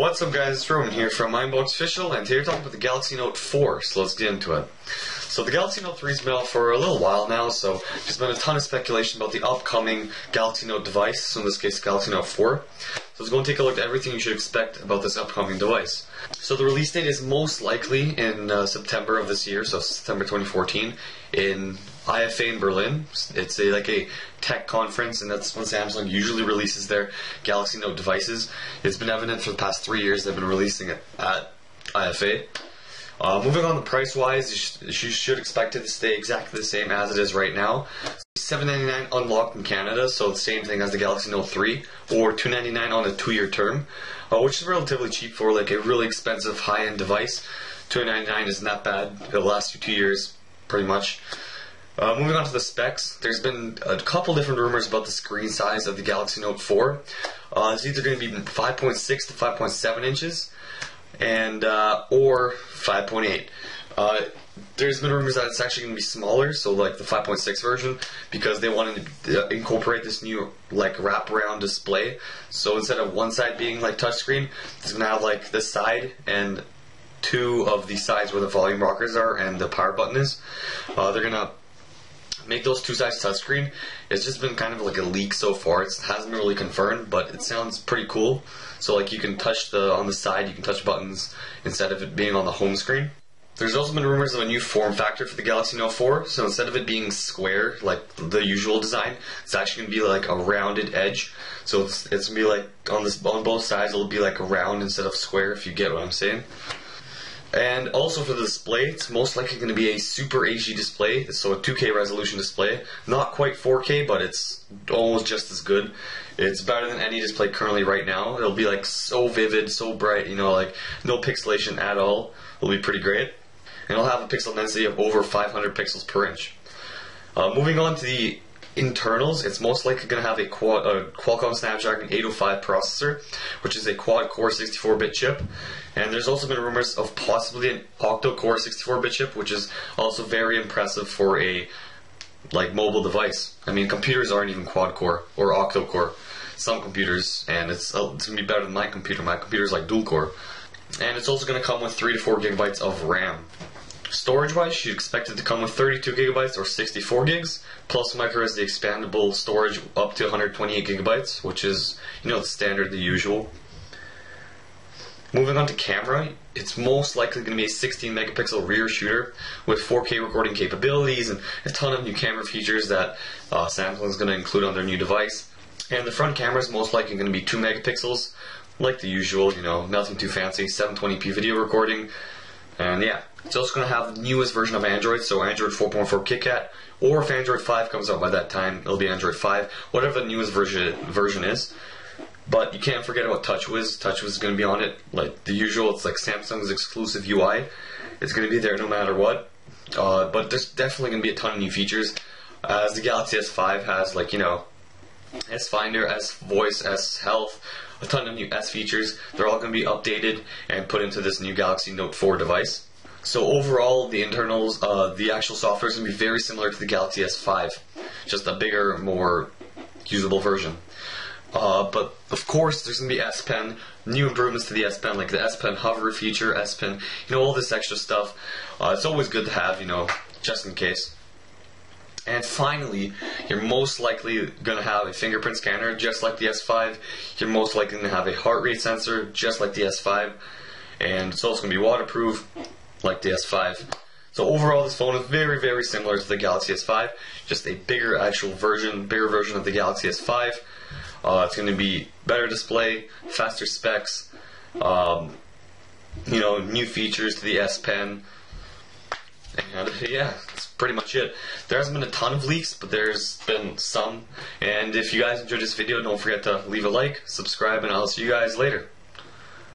What's up guys, it's Roman here from iUnboxOfficial, and today we're talking about the Galaxy Note 4, so let's get into it. So the Galaxy Note 3 has been out for a little while now, so there's been a ton of speculation about the upcoming Galaxy Note device, so in this case Galaxy Note 4. So let's go and take a look at everything you should expect about this upcoming device. So the release date is most likely in September of this year, so September 2014, in IFA in Berlin. It's like a tech conference, and that's when Samsung usually releases their Galaxy Note devices. It's been evident for the past 3 years they've been releasing it at IFA. Moving on to price-wise, you should expect it to stay exactly the same as it is right now. $799 unlocked in Canada, so the same thing as the Galaxy Note 3, or $299 on a 2-year term, which is relatively cheap for like a really expensive high-end device. $299 isn't that bad. It'll last you 2 years, pretty much. Moving on to the specs, there's been a couple different rumors about the screen size of the Galaxy Note 4. It's either going to be 5.6 to 5.7 inches, and or 5.8. There's been rumors that it's actually going to be smaller, so like the 5.6 version, because they wanted to incorporate this new like wraparound display. So instead of one side being like touchscreen, it's going to have like this side and two of the sides where the volume rockers are and the power button is. They're going to make those two sides touchscreen. It's just been kind of like a leak so far. It hasn't been really confirmed, but it sounds pretty cool. So like you can touch on the side, you can touch buttons instead of it being on the home screen. There's also been rumors of a new form factor for the Galaxy Note 4. So instead of it being square like the usual design, it's actually going to be like a rounded edge. So it's going to be like on both sides it'll be like a round instead of square, if you get what I'm saying. And also for the display, it's most likely going to be a Super HD display, so a 2K resolution display. Not quite 4K, but it's almost just as good. It's better than any display currently right now. It'll be like so vivid, so bright, you know, like no pixelation at all. It'll be pretty great. And it'll have a pixel density of over 500 pixels per inch. Moving on to the internals, it's most likely going to have a Qualcomm Snapdragon 805 processor, which is a quad-core 64-bit chip. And there's also been rumors of possibly an octo-core 64-bit chip, which is also very impressive for a like mobile device. I mean, computers aren't even quad-core or octo-core. Some computers, and it's going to be better than my computer. My computer's like dual-core. And it's also going to come with 3 to 4 gigabytes of RAM. Storage-wise, you expect it to come with 32 gigabytes or 64 gigs, plus microSD expandable storage up to 128 gigabytes, which is, you know, the standard, the usual. Moving on to camera, it's most likely going to be a 16 megapixel rear shooter with 4K recording capabilities and a ton of new camera features that Samsung is going to include on their new device. And the front camera is most likely going to be 2 megapixels, like the usual, you know, nothing too fancy, 720p video recording. And yeah, it's also going to have the newest version of Android, so Android 4.4 KitKat, or if Android 5 comes out by that time, it'll be Android 5, whatever the newest version is. But you can't forget about TouchWiz. TouchWiz is going to be on it, like the usual. It's like Samsung's exclusive UI. It's going to be there no matter what. But there's definitely going to be a ton of new features, as the Galaxy S5 has, like, you know, S Finder, S Voice, S Health, a ton of new S features. They're all going to be updated and put into this new Galaxy Note 4 device. So overall, the internals, the actual software is going to be very similar to the Galaxy S5, just a bigger, more usable version. But of course, there's going to be S Pen, new improvements to the S Pen, like the S Pen hover feature, S Pen, you know, all this extra stuff. It's always good to have, you know, just in case. And finally, you're most likely going to have a fingerprint scanner, just like the S5. You're most likely going to have a heart rate sensor, just like the S5. And it's also going to be waterproof, like the S5. So overall, this phone is very, very similar to the Galaxy S5, just a bigger version of the Galaxy S5. It's going to be better display, faster specs, you know, new features to the S Pen. And yeah, that's pretty much it. There hasn't been a ton of leaks, but there's been some. And if you guys enjoyed this video, don't forget to leave a like, subscribe, and I'll see you guys later.